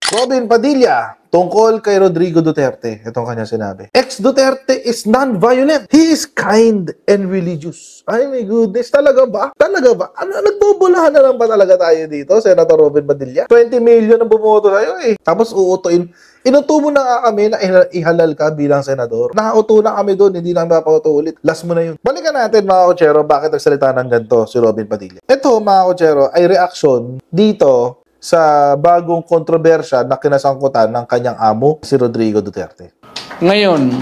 Robin Padilla, tungkol kay Rodrigo Duterte. Itong kanya sinabi. Ex-Duterte is non-violent. He is kind and religious. Ay, my goodness. Talaga ba? Talaga ba? Ano, nagbubulahan na lang ba talaga tayo dito, Senator Robin Padilla? 20 million ang bumoto sa'yo eh. Tapos uutuin. Inuto mo na nga kami na ihalal ka bilang senador. Nakauto na kami doon, hindi namin mapauto ulit. Last mo na yun. Balikan natin mga kotsero, bakit nagsalita ng ganito si Robin Padilla. Ito mga kotsero ay reaksyon dito sa bagong kontrobersya na kinasangkutan ng kanyang amo, si Rodrigo Duterte. Ngayon,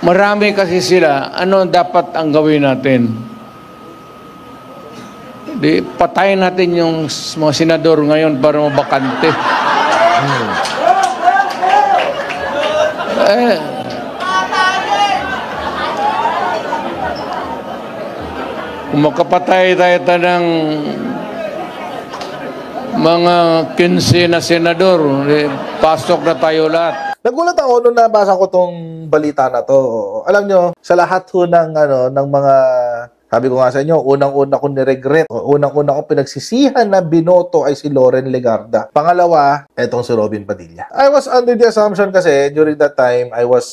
marami kasi sila, ano dapat ang gawin natin? Di, patayin natin yung mga senador ngayon para mabakante. Kung makapatay tayo ng mga 15 na senador, pasok na tayo lahat. Nagulat ako nung nabasa ko tong balita na to. Alam nyo, sa lahat ho ng mga, sabi ko nga sa inyo, unang-una ko ni-regret, unang-una ko pinagsisihan na binoto ay si Loren Legarda. Pangalawa, etong si Robin Padilla. I was under the assumption kasi during that time, I was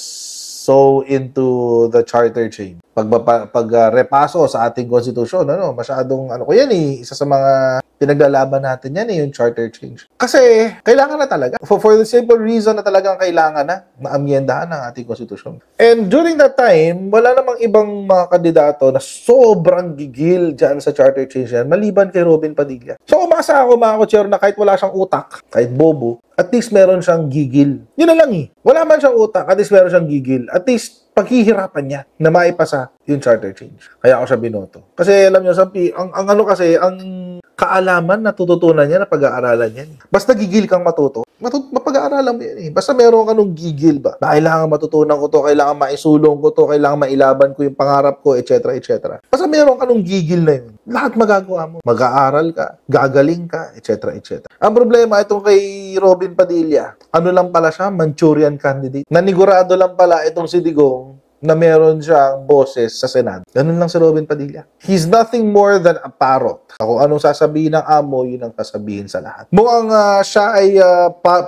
so into the charter change. Pag-repaso sa ating konstitusyon, masyadong, ko yan eh, isa sa mga pinaglalaban natin yan eh, yung charter change. Kasi, kailangan na talaga. For the simple reason na talagang kailangan na maamyendahan ang ating konstitusyon. And during that time, wala namang ibang mga kandidato na sobrang gigil dyan sa charter change yan, maliban kay Robin Padilla. So, umasa ako mga kotsero na kahit wala siyang utak, kahit bobo, at least meron siyang gigil. Yun na lang eh. Wala man siyang utak, at least meron siyang gigil. At least, paghihirapan niya na maipasa yung charter change. Kaya ako siya binoto. Kasi alam niyo, ang kaalaman na tututunan niya na pag-aaralan niya. Basta gigil kang matuto, mapag-aaralan mo yan eh. Basta meron ka nung gigil ba? Na kailangan matutunan ko to, kailangan maisulong ko to, kailangan mailaban ko yung pangarap ko, etc. etc. Basta meron ka nung gigil na yun. Lahat magagawa mo. Mag-aaral ka, gagaling ka, etc. etc. Ang problema itong kay Robin Padilla, ano lang pala siya? Manchurian candidate. Nanigurado lang pala itong si Digong na meron siyang boses sa Senado. Ganun lang si Robin Padilla. He's nothing more than a parrot. Kung anong sasabihin ng amo, yun ang sasabihin sa lahat. Mukhang siya ay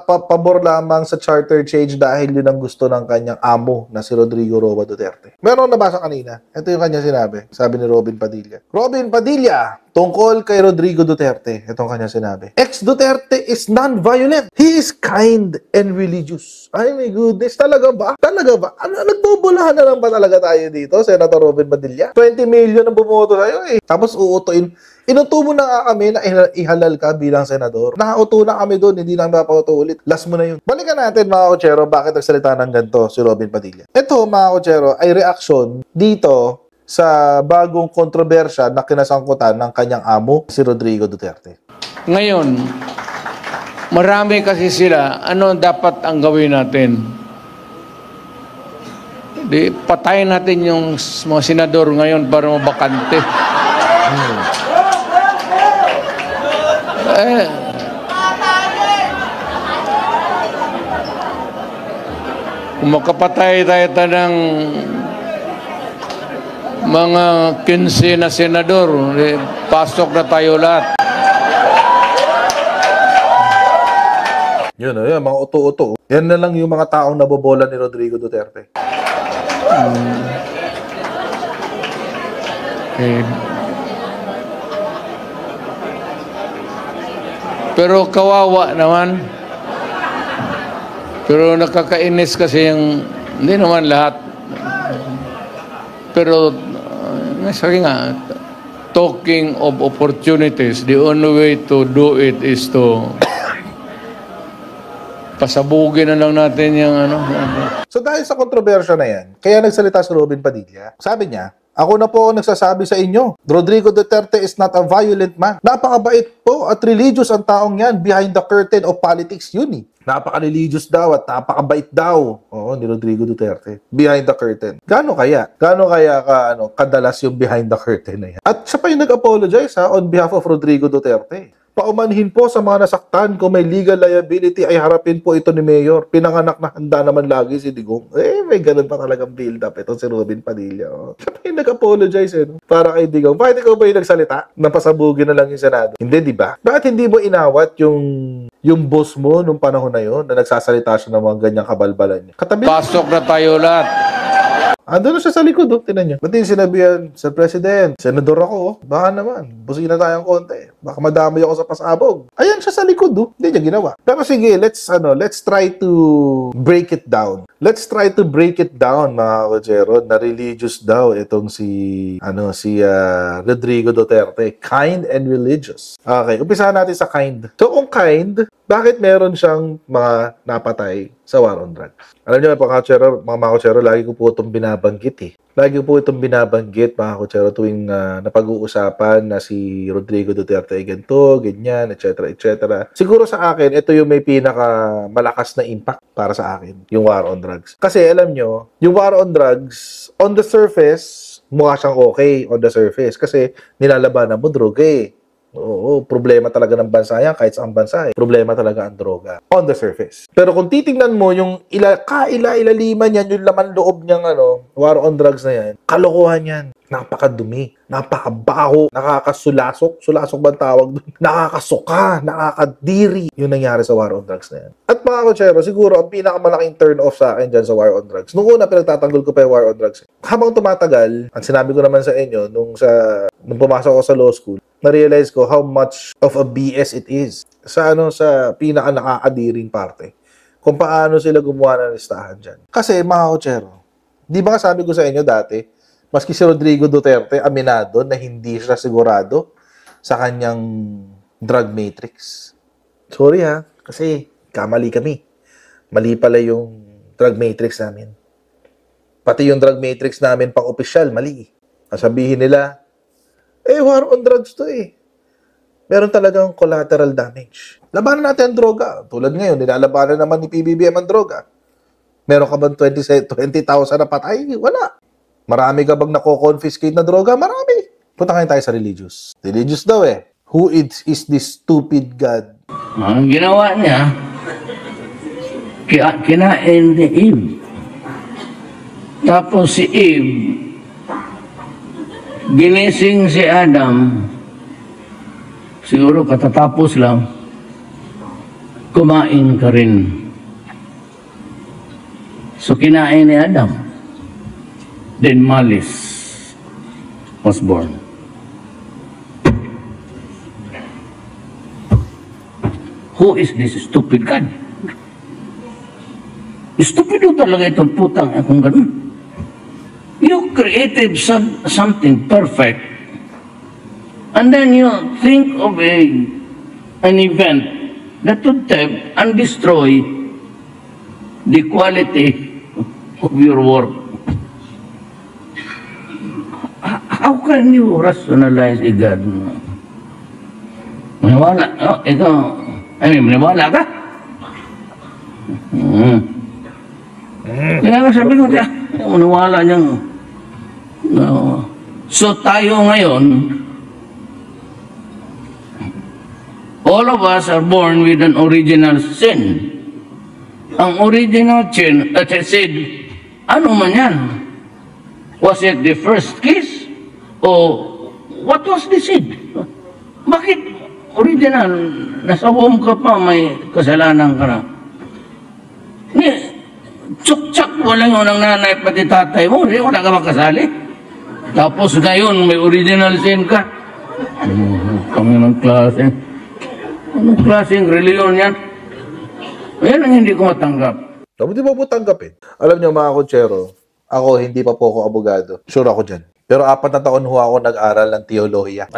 pabor lamang sa charter change dahil yun ang gusto ng kanyang amo na si Rodrigo Roa Duterte. Meron nabasa kanina. Ito yung kanya sinabi. Sabi ni Robin Padilla. Robin Padilla, tungkol kay Rodrigo Duterte. Itong kanya sinabi. Ex-Duterte is non-violent. He is kind and religious. Ay, my goodness. Talaga ba? Talaga ba? Ano, nagbubulahan na lang ba talaga tayo dito, Senator Robin Padilla? 20 million ang bumoto sa'yo eh. Tapos uutuin. Inuto mo na nga kami na ihalal ka bilang senador. Nakauto na kami doon, hindi namin mapauto ulit. Last mo na yun. Balikan natin mga kotsero, bakit nagsalita ng ganito si Robin Padilla. Ito mga kotsero ay reaksyon dito sa bagong kontrobersya na kinasangkutan ng kanyang amo, si Rodrigo Duterte. Ngayon, marami kasi sila, ano dapat ang gawin natin? Di, patayin natin yung mga senador ngayon para mabakante. Kung makapatay tayo ng mga 15 na senador, pasok na tayo lahat. Yun, mga uto-uto. Yan na lang yung mga taong nabobola ni Rodrigo Duterte. Pero kawawa naman. Pero nakakainis kasi yung, hindi naman lahat. Pero, sabi nga, talking of opportunities, the only way to do it is to pasabugin na lang natin yung ano. So dahil sa kontrobersya na yan, kaya nagsalita si Robin Padilla, sabi niya, ako na po nagsasabi sa inyo, Rodrigo Duterte is not a violent man. Napakabait po at religious ang taong yan behind the curtain of politics yun eh. Napaka-religious daw at napakabait daw. Oo, ni Rodrigo Duterte. Behind the curtain. Gaano kaya? Gaano kaya kadalas yung behind the curtain na yan? At siya pa yung nag-apologize on behalf of Rodrigo Duterte. Paumanhin po sa mga nasaktan kung may legal liability ay harapin po ito ni Mayor. Pinanganak na handa naman lagi si Digong. May ganun pa talagang build-up ito si Robin Padilla. Siya pa yung nag-apologize para kay Digong. Bakit ikaw ba yung nagsalita? Napasabugin na lang yung Senado. Hindi, di ba? Bakit hindi mo inawat yung boss mo nung panahon na yun na nagsasalita siya ng mga ganyang kabalbalan niya? Katabi. Pasok na tayo lahat. Ando na siya sa likod, tinan niyo. Ba't yung sinabihan, Sir President, senador ako, baka naman, busina tayong konti. Baka madamay ako sa pasabog. Ayan siya sa likod, hindi niya ginawa. Pero sige, let's try to break it down. Let's try to break it down, mga kotsero, na religious daw itong si Rodrigo Duterte. Kind and religious. Okay, umpisahan natin sa kind. So, kung kind, bakit meron siyang mga napatay sa war on drugs? Alam niyo, mga kotsero, lagi ko po itong binabanggit Lagi ko po itong binabanggit, mga kotsero, tuwing napag-uusapan na si Rodrigo Duterte ay ganito, ganyan, etc., etc. Siguro sa akin, ito yung may pinakamalakas na impact para sa akin, yung war on drugs. Kasi alam nyo, yung war on drugs, on the surface, mukha siyang okay on the surface kasi nilalabanan mo droga Oo, problema talaga ng bansa yan, kahit saan bansa problema talaga ang droga. On the surface. Pero kung titingnan mo, yung ilaliman yan, yung laman loob niyang war on drugs na yan, kalokohan yan. Napakadumi, napakabaho, nakakasulasok. Sulasok ba ang tawag doon? Nakakasuka, nakakadiri yung nangyari sa war on drugs na yan. At mga kotsero, siguro ang pinakamalaking turn off sa akin dyan sa war on drugs. Nung una, pinagtatanggol ko pa yung war on drugs. Habang tumatagal, ang sinabi ko naman sa inyo, nung pumasok ako sa law school, na-realize ko how much of a BS it is sa pinaka-nakakadiring parte. Kung paano sila gumawa ng listahan dyan. Kasi, mga kotsero, di ba sabi ko sa inyo dati, maski si Rodrigo Duterte, aminado na hindi siya sigurado sa kanyang drug matrix. Sorry kasi kamali kami. Mali pala yung drug matrix namin. Pati yung drug matrix namin pang-opisyal, mali. Sabihin nila, war on drugs to Meron talagang collateral damage. Labanan natin ang droga. Tulad ngayon, nilalabanan naman ni PBBM ang droga. Meron ka bang 20,000 na patay? Wala. Marami ka bang nako-confiscate na droga? Marami. Punta kayo tayo sa religious. Religious daw Who is this stupid God? Ang ginawa niya, kinain ni Eve. Tapos si Eve, ginising si Adam, siguro katatapos lang, kumain ka rin. So kinain ni Adam. Then malice was born. Who is this stupid God? Stupido talaga itong putang akong ganun. You created something perfect, and then you think of an event that would take and destroy the quality of your work. How can you rationalize a God? Maniwala? Ikaw, maniwala ka? Kaya nga sabi ko, maniwala niyang. So tayo ngayon, all of us are born with an original sin. Ang original sin, sin, ano man yan? Was it the first kiss? O what was the sin? Bakit original? Nasa home ka pa, may kasalanan ka na. Tsak-tsak, walang unang nanay pati tatay mo, wala ka makasali. Tapos ngayon, may original sin ka. Anong klase? Anong klaseng reliyon yan? Yan ang hindi ko matanggap. Hindi mo po tanggapin. Alam niyo mga kotsero, ako hindi pa po ako abogado. Sure ako dyan. Pero 4 na taon ho ako nag-aral ng teolohiya.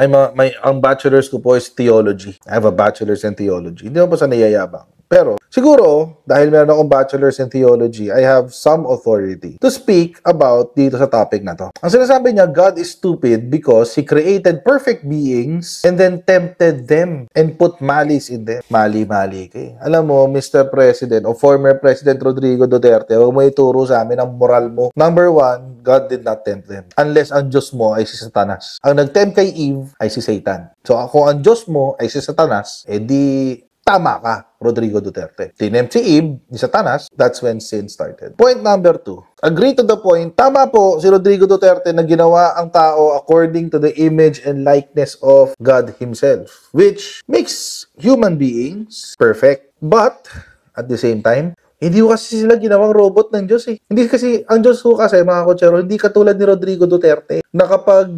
Ang bachelor's ko po is theology. I have a bachelor's in theology. Hindi mo po sa niyayabang. Pero, siguro, dahil meron akong bachelor's in theology, I have some authority to speak about dito sa topic na to. Ang sinasabi niya, God is stupid because He created perfect beings and then tempted them and put malice in them. Mali-mali ka eh. Alam mo, Mr. President o former President Rodrigo Duterte, huwag mo ituro sa amin ang moral mo. Number one, God did not tempt them. Unless ang Diyos mo ay si Satanas. Ang nag-tempt kay Eve ay si Satan. So, kung ang Diyos mo ay si Satanas, edi tama ka, Rodrigo Duterte. Tinempt si Eve, ni Satanas, that's when sin started. Point number 2. Agree to the point, tama po si Rodrigo Duterte na ginawa ang tao according to the image and likeness of God Himself, which makes human beings perfect. But, at the same time, hindi ko kasi sila ginawang robot ng Diyos eh. Hindi kasi, ang Diyos ko kasi, mga kotsero, hindi katulad ni Rodrigo Duterte na kapag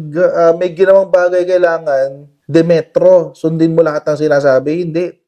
may ginawang bagay kailangan, Demetro, sundin mo lahat ng sinasabi. Hindi.